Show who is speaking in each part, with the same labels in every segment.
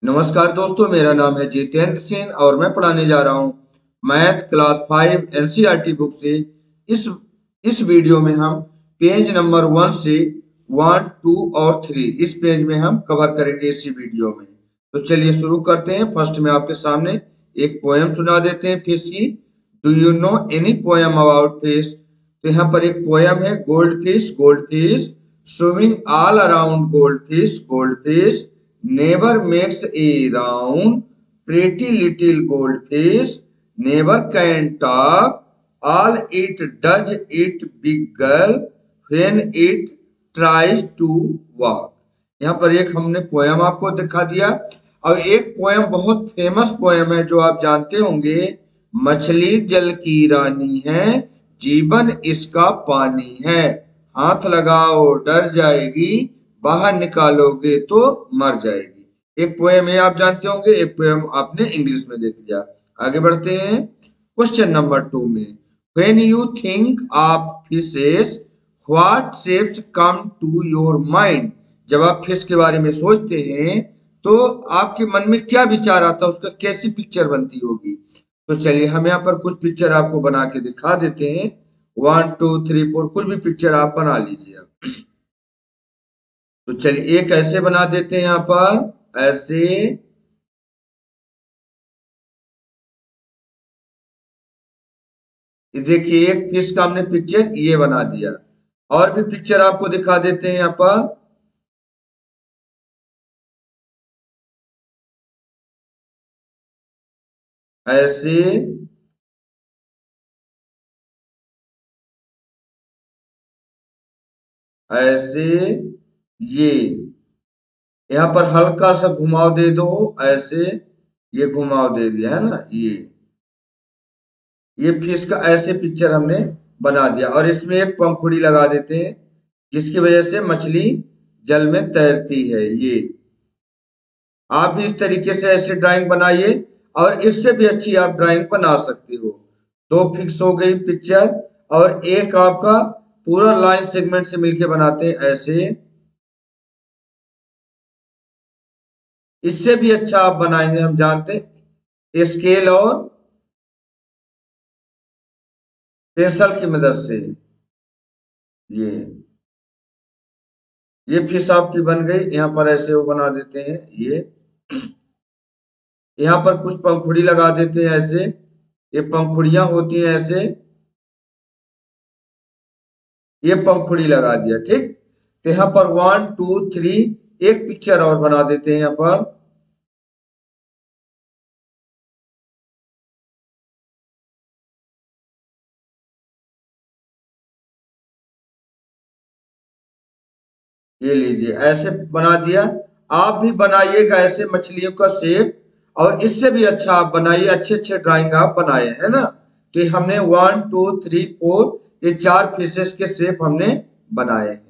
Speaker 1: नमस्कार दोस्तों, मेरा नाम है जितेंद्र सिंह और मैं पढ़ाने जा रहा हूँ मैथ क्लास 5 एनसीईआरटी बुक से। इस इस वीडियो में हम पेज नंबर 1 से 1, 2 और 3 इस पेज में हम कवर करेंगे इसी वीडियो में। तो चलिए शुरू करते हैं। फर्स्ट में आपके सामने एक पोएम सुना देते हैं फिश की। Do you know any poem about fish? तो यहाँ पर एक पोएम है, gold fish swimming all around gold fish never makes a round, pretty little goldfish never can talk, all it does it big girl when it tries to walk। यहाँ पर एक हमने poem आपको दिखा दिया। और एक पोयम बहुत फेमस पोयम है जो आप जानते होंगे, मछली जल की रानी है, जीवन इसका पानी है, हाथ लगाओ डर जाएगी, बाहर निकालोगे तो मर जाएगी। एक पोएम है आप जानते होंगे, एक पोएम आपने इंग्लिश में देख लिया। आगे बढ़ते हैं क्वेश्चन नंबर 2 में। When you think of fishes what shapes come to your mind? जब आप फिश के बारे में सोचते हैं तो आपके मन में क्या विचार आता है, उसका कैसी पिक्चर बनती होगी? तो चलिए हम यहाँ पर कुछ पिक्चर आपको बना के दिखा देते हैं। 1, 2, 3, 4 कुछ भी पिक्चर आप बना लीजिए। तो चलिए एक ऐसे बना देते हैं, यहाँ पर ऐसे। ये देखिए एक फिश का हमने पिक्चर ये बना दिया। और भी पिक्चर आपको दिखा देते हैं यहाँ पर। ऐसे, ऐसे, ये यहाँ पर हल्का सा घुमाव दे दो, ऐसे ये घुमाव दे दिया है ना। ये फिश का ऐसे पिक्चर हमने बना दिया और इसमें एक पंखुड़ी लगा देते हैं जिसकी वजह से मछली जल में तैरती है। ये आप भी इस तरीके से ऐसे ड्राइंग बनाइए और इससे भी अच्छी आप ड्राइंग बना सकते हो। दो फिक्स हो गई पिक्चर और एक आपका पूरा लाइन सेगमेंट से मिलके बनाते हैं ऐसे। इससे भी अच्छा आप बनाएंगे हम जानते हैं, स्केल और पेंसिल की मदद से। ये ये फिश आपकी बन गई। यहाँ पर ऐसे वो बना देते हैं ये। यहाँ पर कुछ पंखुड़ी लगा देते हैं ऐसे, ये पंखुड़ियां होती हैं ऐसे। ये पंखुड़ी लगा दिया, ठीक। तो यहाँ पर 1, 2, 3 एक पिक्चर और बना देते हैं यहाँ पर। ये लीजिए ऐसे बना दिया। आप भी बनाइएगा ऐसे मछलियों का शेप और इससे भी अच्छा आप बनाइए, अच्छे अच्छे ड्राइंग आप बनाए है ना। तो ये हमने 1, 2, 3, 4 ये 4 फिशेस के शेप हमने बनाए हैं।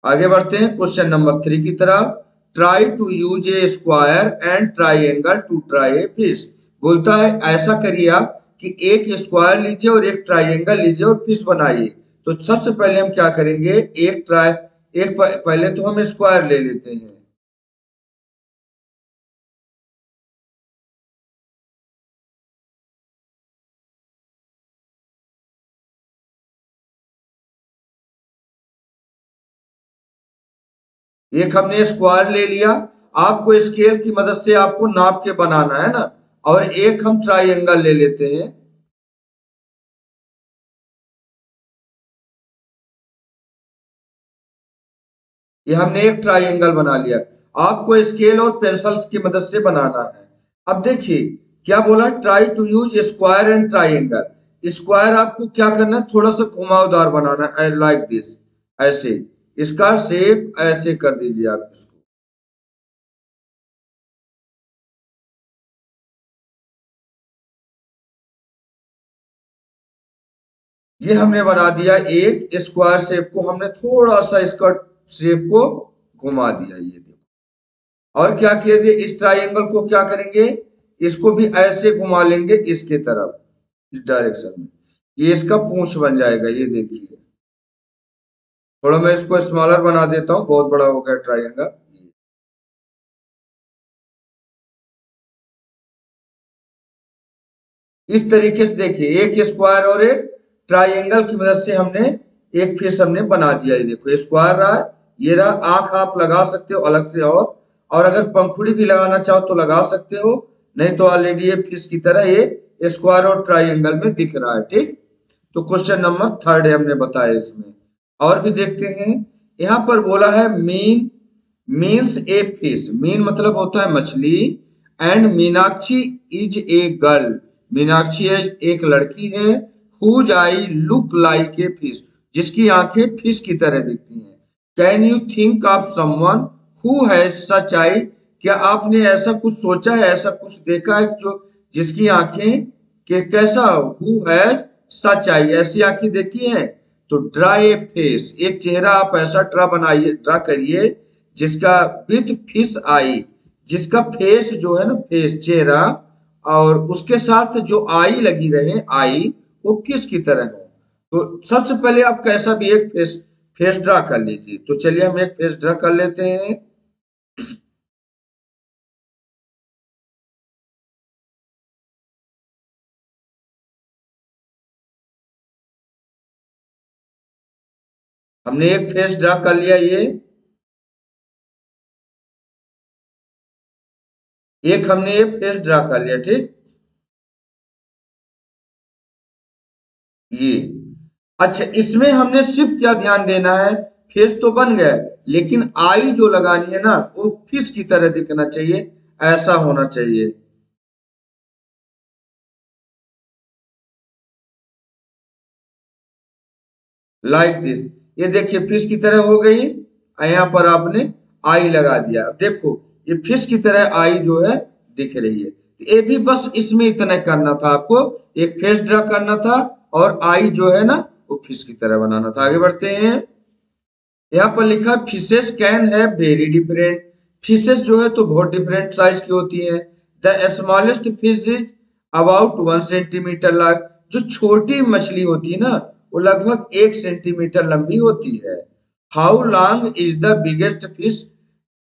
Speaker 1: आगे बढ़ते हैं क्वेश्चन नंबर 3 की तरफ। Try to use a square and triangle to try a fish. बोलता है ऐसा करिए आप कि एक स्क्वायर लीजिए और एक ट्राइंगल लीजिए और फिश बनाइए। तो सबसे पहले हम क्या करेंगे, पहले तो हम स्क्वायर ले लेते हैं। एक हमने स्क्वायर ले लिया, आपको स्केल की मदद से आपको नाप के बनाना है ना। और एक हम ट्राइंगल ले लेते हैं। ये हमने एक ट्राइंगल बना लिया। आपको स्केल और पेंसिल्स की मदद से बनाना है। अब देखिए क्या बोला, try to use square and triangle. Square आपको क्या करना है, थोड़ा सा घुमावदार बनाना है, लाइक दिस, ऐसे। इसका शेप ऐसे कर दीजिए आप इसको। ये हमने बना दिया एक स्क्वायर शेप को, हमने थोड़ा सा इसका शेप को घुमा दिया, ये देखो। और क्या किया, इस ट्राइंगल को क्या करेंगे, इसको भी ऐसे घुमा लेंगे इसके तरफ, इस डायरेक्शन में। ये इसका पूंछ बन जाएगा, ये देखिए। थोड़ा मैं इसको स्मॉलर बना देता हूँ, बहुत बड़ा हो गया ट्राइंगल। इस तरीके से देखिए, एक स्क्वायर और एक ट्राइंगल की मदद से हमने एक फिश हमने बना दिया। ये देखो स्क्वायर रहा, ये रहा, आंख आप लगा सकते हो अलग से, और अगर पंखुड़ी भी लगाना चाहो तो लगा सकते हो, नहीं तो ऑलरेडी ये फिश की तरह ये स्क्वायर और ट्राइंगल में दिख रहा है। ठीक, तो क्वेश्चन नंबर 3 हमने बताया इसमें। और भी देखते हैं, यहाँ पर बोला है मीन मीन्स ए फिश, मीन मतलब होता है मछली, and Meenakshi is a girl, Meenakshi एक लड़की है, whose eye look like a fish, जिसकी आंखें फिश की तरह दिखती हैं। Can you think of someone who has such eye, क्या आपने ऐसा कुछ सोचा है, ऐसा कुछ देखा है जो जिसकी आंखें के कैसा, हु हैज सच आई, ऐसी आंखें देखी हैं? तो ड्रा ए फेस, एक चेहरा आप ऐसा ड्रा करिए जिसका विथ फिश आई, जिसका फेस जो है ना, फेस चेहरा, और उसके साथ जो आई लगी रहे, आई वो फिश की तरह हो। तो सबसे पहले आप कैसा भी एक फेस ड्रा कर लीजिए। तो चलिए हम एक फेस ड्रा कर लेते हैं। हमने एक फेस ड्रा कर लिया, ये एक हमने ये फेस ड्रा कर लिया। ठीक, ये अच्छा, इसमें हमने सिर्फ क्या ध्यान देना है, फेस तो बन गया, लेकिन आई जो लगानी है ना, वो फिश की तरह दिखना चाहिए, ऐसा होना चाहिए। लाइक दिस, ये देखिए फिश की तरह हो गई, यहाँ पर आपने आई लगा दिया। अब देखो ये फिश की तरह आई जो है दिख रही है। तो ये भी बस इसमें इतना करना था आपको, एक फेस ड्रा करना था और आई जो है ना वो फिश की तरह बनाना था। आगे बढ़ते हैं, यहाँ पर लिखा fishes can have very different, fishes जो है तो बहुत डिफरेंट साइज की होती है। The smallest fish is about 1 centimetre long, जो छोटी मछली होती है ना वो लगभग 1 सेंटीमीटर लंबी होती है। How long is the biggest fish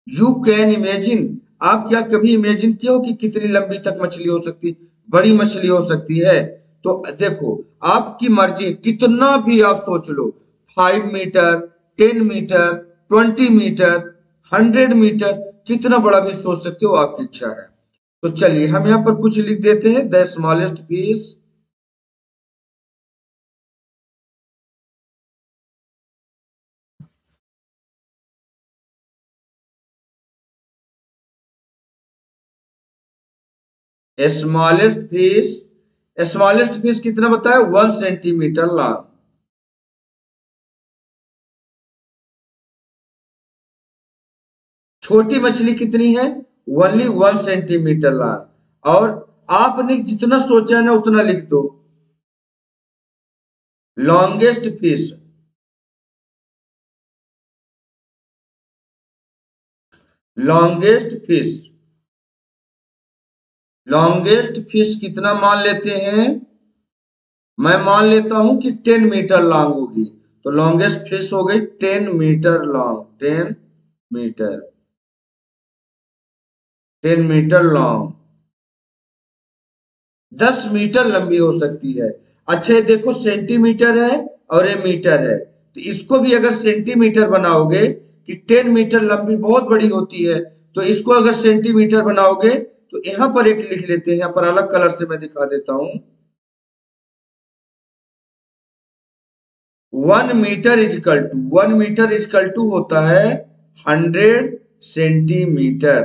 Speaker 1: you can imagine, आप क्या कभी इमेजिन किए हो कि कितनी लंबी तक मछली हो सकती, बड़ी मछली हो सकती है? तो देखो आपकी मर्जी, कितना भी आप सोच लो, 5 मीटर, 10 मीटर, 20 मीटर, 100 मीटर, कितना बड़ा भी सोच सकते हो, आपकी इच्छा है। तो चलिए हम यहाँ पर कुछ लिख देते हैं, the smallest fish, smallest fish, smallest fish कितना बताया, 1 सेंटीमीटर लॉन्ग। छोटी मछली कितनी है, ओनली 1 सेंटीमीटर लॉन्ग। और आपने जितना सोचा है ना उतना लिख दो। Longest fish, longest fish, longest fish कितना मान लेते हैं, मैं मान लेता हूं कि 10 मीटर लॉन्ग होगी। तो लॉन्गेस्ट फिश हो गई 10 metre long, 10 metre, 10 metre long, 10 metre लंबी हो सकती है। अच्छा ये देखो सेंटीमीटर है और ये मीटर है, तो इसको भी अगर सेंटीमीटर बनाओगे कि 10 मीटर लंबी बहुत बड़ी होती है, तो इसको अगर सेंटीमीटर बनाओगे तो यहाँ पर एक लिख लेते हैं, यहाँ पर अलग कलर से मैं दिखा देता हूं। 1 मीटर इजकल टू होता है 100 सेंटीमीटर।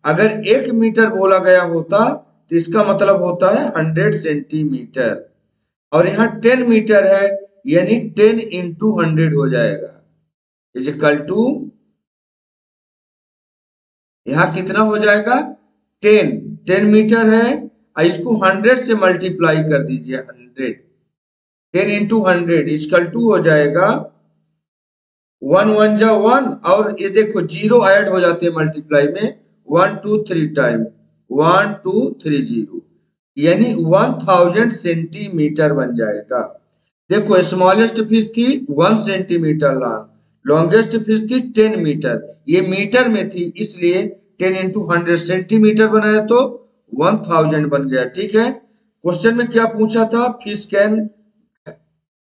Speaker 1: अगर 1 मीटर बोला गया होता तो इसका मतलब होता है 100 सेंटीमीटर, और यहाँ 10 मीटर है यानी 10 × 100 हो जाएगा, इजकल टू, यहाँ कितना हो जाएगा 10, 10 मीटर है और इसको 100 से मल्टीप्लाई कर दीजिए, 100, 10 × 100 इजकल टू हो जाएगा 1 1 जा 1, और ये देखो जीरो ऐड हो जाते हैं मल्टीप्लाई में, 1 2 3 टाइम, 1230, यानी 1000 सेंटीमीटर बन जाएगा। देखो स्मॉलेस्ट फिश थी 1 सेंटीमीटर लॉन्ग, लॉन्गेस्ट फिश थी 10 मीटर, ये मीटर में थी इसलिए 10 × 100 सेंटीमीटर बनाया तो 1000 बन गया। ठीक है, क्वेश्चन में क्या पूछा था? Fish can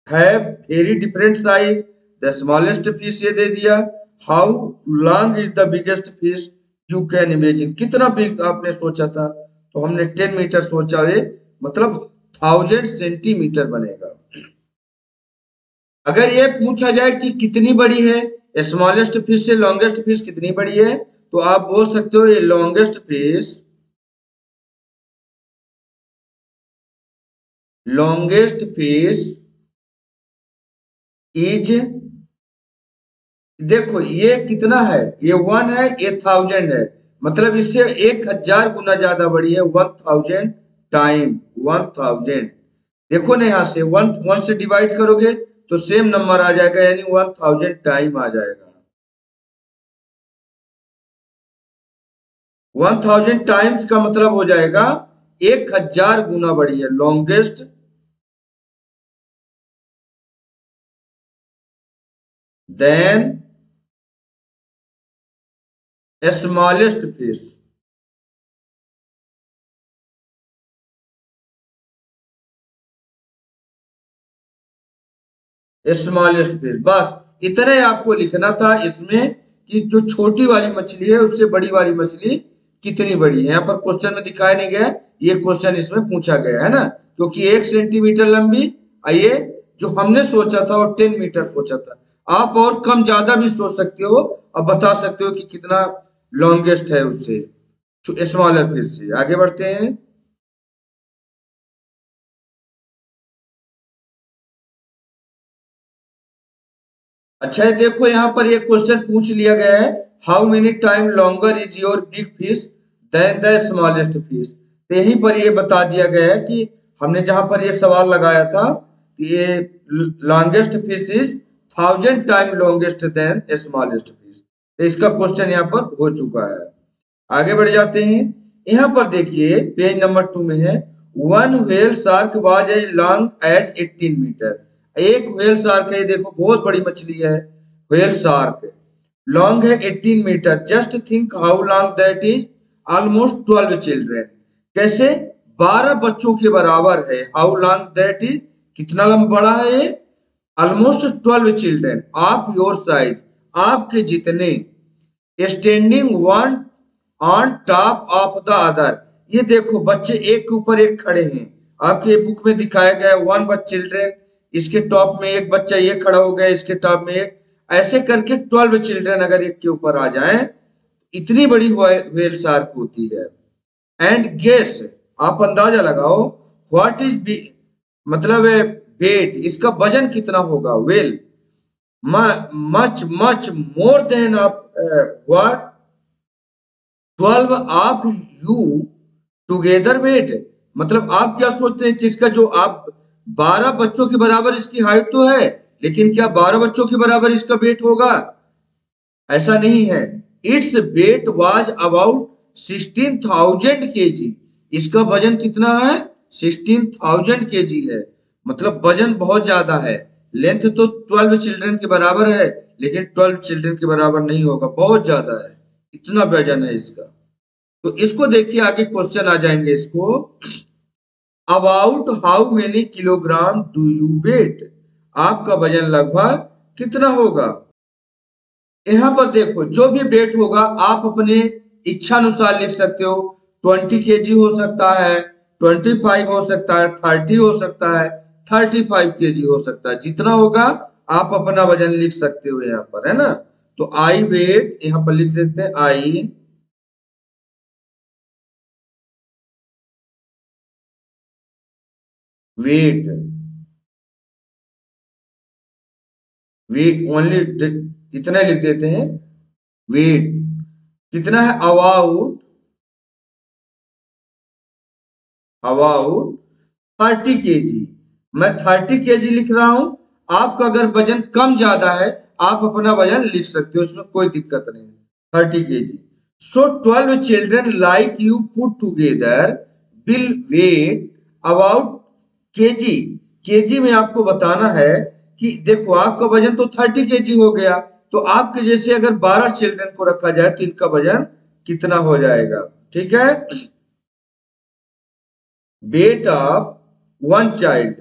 Speaker 1: have very different size, the smallest fish ये दे दिया। How long is the biggest fish you can imagine, कितना बिग आपने सोचा था? तो हमने 10 मीटर सोचा है, मतलब 1000 सेंटीमीटर बनेगा। अगर ये पूछा जाए कि कितनी बड़ी है, स्मॉलेस्ट फिश से लॉन्गेस्ट फिश कितनी बड़ी है, तो आप बोल सकते हो ये लॉन्गेस्ट फिश इज, देखो ये कितना है, ये 1 है, ये 1000 है, मतलब इससे 1000 गुना ज्यादा बड़ी है, 1000 टाइम 1000। देखो ना यहाँ से 1 से डिवाइड करोगे तो सेम नंबर आ जाएगा, यानी 1000 टाइम आ जाएगा। 1000 टाइम्स का मतलब हो जाएगा 1000 गुना बड़ी है, longest than smallest fish. Smallest fish, बस इतना ही आपको लिखना था इसमें कि जो छोटी वाली मछली है उससे बड़ी वाली मछली कितनी बड़ी है। यहाँ पर क्वेश्चन में दिखाया नहीं गया, ये क्वेश्चन इसमें पूछा गया है ना, क्योंकि 1 सेंटीमीटर लंबी, ये जो हमने सोचा था और 10 मीटर सोचा था। आप और कम ज्यादा भी सोच सकते हो, अब बता सकते हो कि कितना लॉन्गेस्ट है उससे, स्मॉलर फिश से। आगे बढ़ते हैं। अच्छा है, देखो यहाँ पर एक क्वेश्चन पूछ लिया गया है, how many time longer is your big fish than the smallest fish. तो यहीं पर ये बता दिया गया है कि हमने जहां पर ये सवाल लगाया था कि ये longest fish is 1000 time longest than smallest fish, तो इसका क्वेश्चन यहाँ पर हो चुका है। आगे बढ़ जाते हैं। यहाँ पर देखिए पेज नंबर 2 में है, one whale shark was as long as 18 metre. एक व्हेल शार्क है, देखो बहुत बड़ी मछली है व्हेल शार्क, लॉन्ग है 18 metre. Just think how long that is, almost 12 children. कैसे? 12 बच्चों के बराबर है। हाउ लॉन्ग दैट इज, कितना लंबा बड़ा है ये? Almost 12 children of your size, आपके जितने, standing one on top of the other. ये देखो बच्चे एक के ऊपर एक खड़े हैं, आपके बुक में दिखाया गया वन बच चिल्ड्रेन, इसके टॉप में एक बच्चा ये खड़ा हो गया, इसके टॉप में एक, ऐसे करके 12 चिल्ड्रेन अगर एक के ऊपर आ जाएं, इतनी बड़ी व्हेल शार्क होती है। एंड गेस, आप अंदाजा लगाओ, व्हाट इज, मतलब वेट, इसका वजन कितना होगा? Well much much more than of what 12 of you together weigh. मतलब आप क्या सोचते हैं कि इसका जो आप 12 बच्चों के बराबर इसकी हाइट तो है, लेकिन क्या 12 बच्चों के बराबर इसका वेट होगा? ऐसा नहीं है। Its weight was about 16,000 KG. इसका वजन कितना है? 16,000 केजी है, मतलब वजन बहुत ज्यादा है। लेंथ तो 12 चिल्ड्रन के बराबर है, लेकिन 12 चिल्ड्रन के बराबर नहीं होगा, बहुत ज्यादा है, इतना वजन है इसका। तो इसको देखिए, आगे क्वेश्चन आ जाएंगे इसको, about how many kilogram do you weigh, आपका वजन लगभग कितना होगा? यहाँ पर देखो जो भी वेट होगा आप अपने इच्छा अनुसार लिख सकते हो। 20 केजी हो सकता है, 25 हो सकता है, 30 हो सकता है, 35 केजी हो सकता है, जितना होगा आप अपना वजन लिख सकते हो यहाँ पर, है ना। तो आई वेट यहाँ पर लिख सकते हैं, आई वेट, वे ओनली इतना लिख देते हैं, वेट कितना है, अबाउट अबाउट 30 केजी। मैं 30 केजी लिख रहा हूं, आपका अगर वजन कम ज्यादा है आप अपना वजन लिख सकते हो, उसमें कोई दिक्कत नहीं। 30 KG. So 12 children like you put together will weigh about KG. KG में आपको बताना है कि देखो आपका वजन तो 30 केजी हो गया, तो आपके जैसे अगर 12 चिल्ड्रन को रखा जाए तो इनका वजन कितना हो जाएगा, ठीक है। weight of one child,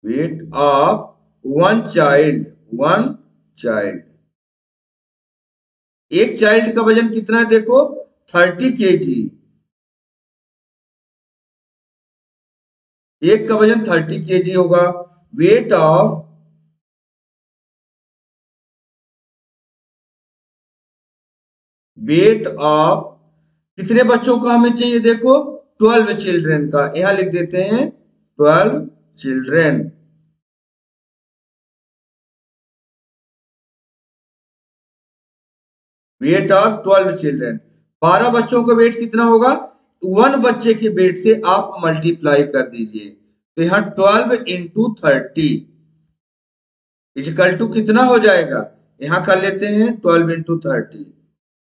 Speaker 1: weight of one child, एक चाइल्ड का वजन कितना है देखो 30 kg, एक का वजन 30 kg होगा। वेट ऑफ कितने बच्चों का हमें चाहिए देखो 12 चिल्ड्रेन का, यहां लिख देते हैं 12 चिल्ड्रेन। वेट ऑफ 12 चिल्ड्रेन, 12 बच्चों का वेट कितना होगा, 1 बच्चे के वेट से आप मल्टीप्लाई कर दीजिए, तो यहां 12 इंटू 30 इजकल टू कितना हो जाएगा, यहां कर लेते हैं 12 इंटू 30,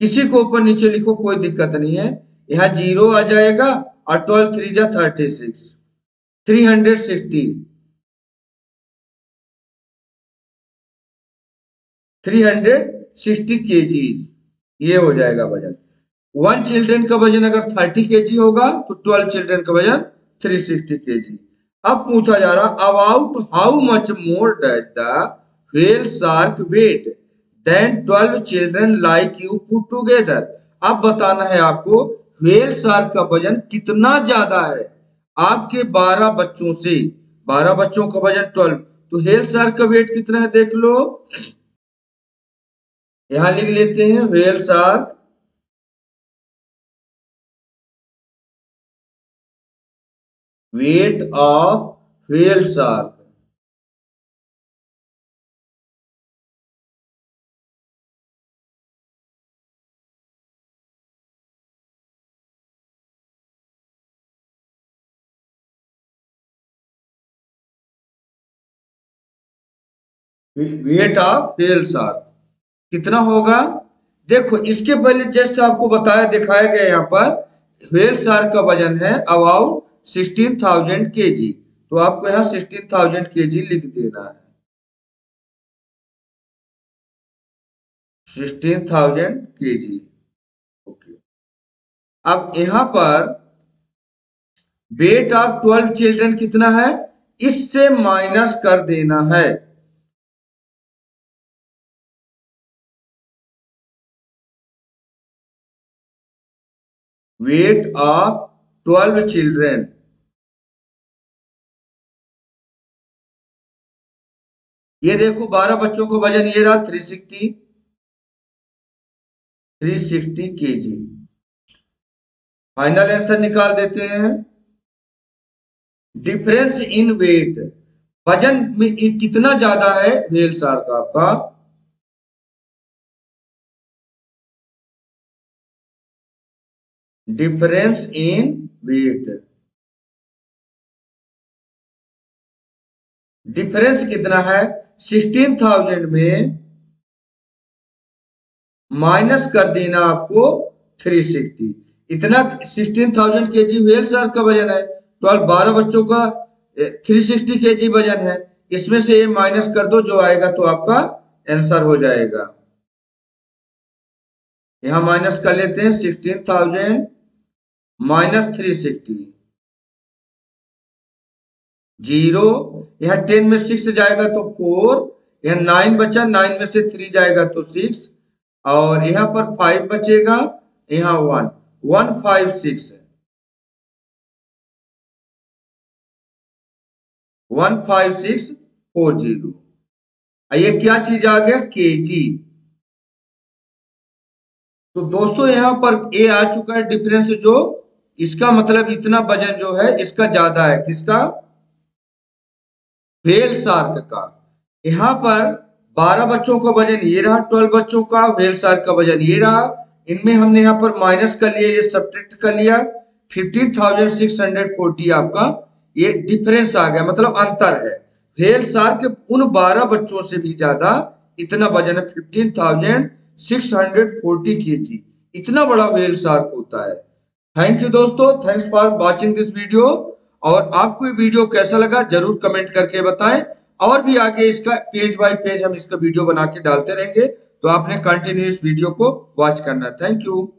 Speaker 1: किसी को ऊपर नीचे लिखो कोई दिक्कत नहीं है, यहां 0 आ जाएगा और 12 3 जा 36, 360 kg ये हो जाएगा वजन। 1 चिल्ड्रन का वजन अगर 30 kg होगा तो 12 चिल्ड्रन का वजन 360 kg। अब पूछा जा रहा about how much more does the whale shark weigh than 12 children like you put together. अब बताना है आपको व्हेल शार्क का वजन कितना ज्यादा है आपके 12 बच्चों से, 12 बच्चों का वजन 12, तो व्हेल शार्क का वेट कितना है देख लो, यहां लिख लेते हैं whale shark weight of whale shark, weight of whale shark कितना होगा, देखो इसके पहले जस्ट आपको बताया दिखाया गया यहाँ पर व्हेल शार्क का वजन है अबाउट 16,000 kg, तो आपको यहाँ 16,000 kg लिख देना है, 16,000 kg। ओके, अब यहाँ पर वेट ऑफ 12 चिल्ड्रन कितना है, इससे माइनस कर देना है, वेट ऑफ 12 चिल्ड्रन, ये देखो 12 बच्चों को वजन ये रहा 360 kg। फाइनल आंसर निकाल देते हैं, डिफरेंस इन वेट, वजन में कितना ज्यादा है व्हेल शार्क आपका, डिफरेंस इन वेट, डिफरेंस कितना है 16,000 में माइनस कर देना आपको 360, इतना 16,000 kg व्हेल शार्क का वजन है, 12 बच्चों का 360 kg वजन है, इसमें से ये माइनस कर दो जो आएगा तो आपका आंसर हो जाएगा, यहां माइनस कर लेते हैं 16,000 माइनस 360, 0, यहाँ 10 में 6 जाएगा तो 4, यहाँ 9 बचा, 9 में से 3 जाएगा तो 6, और यहाँ पर 5 बचेगा, यहाँ 1, 156 15640, ये क्या चीज आ गया केजी। तो दोस्तों यहाँ पर ए आ चुका है डिफरेंस, जो इसका मतलब इतना वजन जो है इसका ज्यादा है, किसका, व्हेल शार्क का। यहाँ पर 12 बच्चों का वजन ये रहा, 12 बच्चों का, व्हेल शार्क का वजन ये रहा, इनमें हमने यहाँ पर माइनस कर लिया, ये सब्ट्रैक्ट कर लिया, 15,640 आपका ये डिफरेंस आ गया, मतलब अंतर है। व्हेल शार्क उन 12 बच्चों से भी ज्यादा इतना वजन है 15,640 kg, इतना बड़ा व्हेल शार्क होता है। थैंक यू दोस्तों, thanks for watching this video, और आपको ये वीडियो कैसा लगा जरूर कमेंट करके बताएं, और भी आगे इसका पेज बाय पेज हम इसका वीडियो बना के डालते रहेंगे, तो आपने कंटिन्यूस वीडियो को वॉच करना। Thank you.